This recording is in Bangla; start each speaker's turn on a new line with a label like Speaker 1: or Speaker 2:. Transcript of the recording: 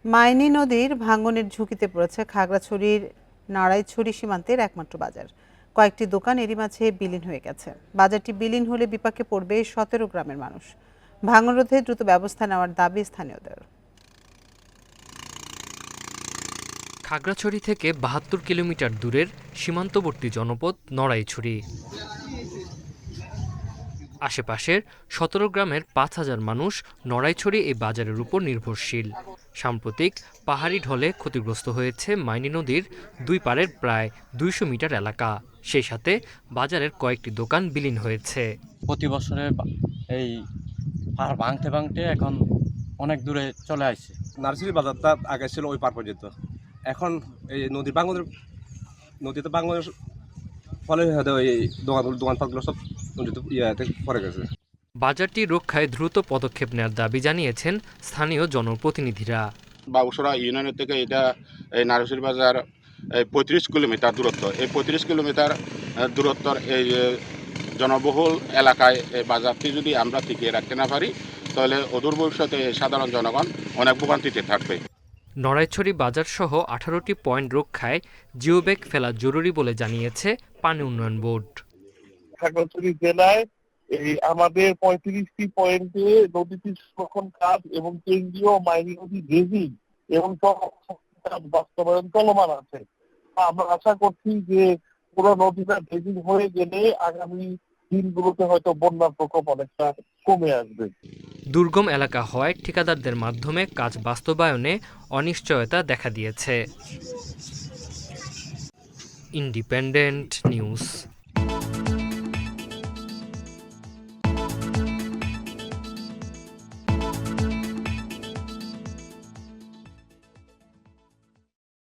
Speaker 1: মাইনী নদীর ভাঙনের ঝুঁকিতে পড়েছে খাগড়াছড়ির নাড়াইছড়ি সীমান্তের একমাত্র বাজার। কয়েকটি দোকান এরই মাঝে বিলীন হয়ে গেছে। বাজারটি বিলীন হলে বিপাকে পড়বে ১৭ গ্রামের মানুষ। ভাঙন রোধে দ্রুত ব্যবস্থা নেওয়ার দাবি স্থানীয়দের।
Speaker 2: খাগড়াছড়ি থেকে ৭২ কিলোমিটার দূরের সীমান্তবর্তী জনপদ নড়াইছড়ি। আশেপাশের ১৭ গ্রামের ৫,০০০ মানুষ নড়াইছড়ি এই বাজারের উপর নির্ভরশীল। সাম্প্রতিক পাহাড়ি ঢলে ক্ষতিগ্রস্ত হয়েছে মাইনী নদীর দুই পাড়ের প্রায় ২০০ মিটার এলাকা। সেই সাথে বাজারের কয়েকটি দোকান বিলীন হয়েছে।
Speaker 3: প্রতি বছরে এই পাহাড় ভাঙতে ভাঙতে এখন অনেক দূরে চলে আসছে।
Speaker 4: নার্সারি বাজারটা আগে ছিল ওই পার পর্যন্ত, এখন এই নদীতে ভাঙনের ফলে হয়তো এই দোকানপাটগুলো সব নদীতে পড়ে গেছে।
Speaker 2: বাজারটি রক্ষায় দ্রুত পদক্ষেপ নেওয়ার দাবি জানিয়েছেন স্থানীয় জনপ্রতিনিধিরা।
Speaker 5: বাবুসরা ইউনিয়নের থেকে এটা এই নার্সারি বাজার ৩৫ কিলোমিটার দূরত্ব। এই ৩৫ কিলোমিটার দূরত্বর এই জনবহুল এলাকায় এই বাজারটি যদি আমরা টিকিয়ে রাখতে না পারি, তাহলে অদূর ভবিষ্যতে সাধারণ জনগণ অনেক ভোগান্তিতে থাকবে।
Speaker 2: নড়াইছড়ি বাজার সহ ১৮টি পয়েন্ট রক্ষায় জিওব্যাগ ফেলা জরুরি বলে জানিয়েছে পানি উন্নয়ন বোর্ড।
Speaker 6: খাগড়াছড়ি জেলায় এই আমাদের ৩৫টি পয়েন্টে নদীটি সংরক্ষণ কাজ এবং কেন্দ্রীয় মাইনী নদী ড্রেজিং এবং বাস্তবায়ন চলমান আছে। আমরা আশা করছি যে পুরো নদীটা ড্রেজিং হয়ে গেলে আগামী দিনগুলোতে হয়তো বন্যার প্রকোপ অনেকটা কমে আসবে।
Speaker 2: দুর্গম এলাকা হওয়ায় ঠিকাদারদের মাধ্যমে কাজ বাস্তবায়নে অনিশ্চয়তা দেখা দিয়েছে। Independent news.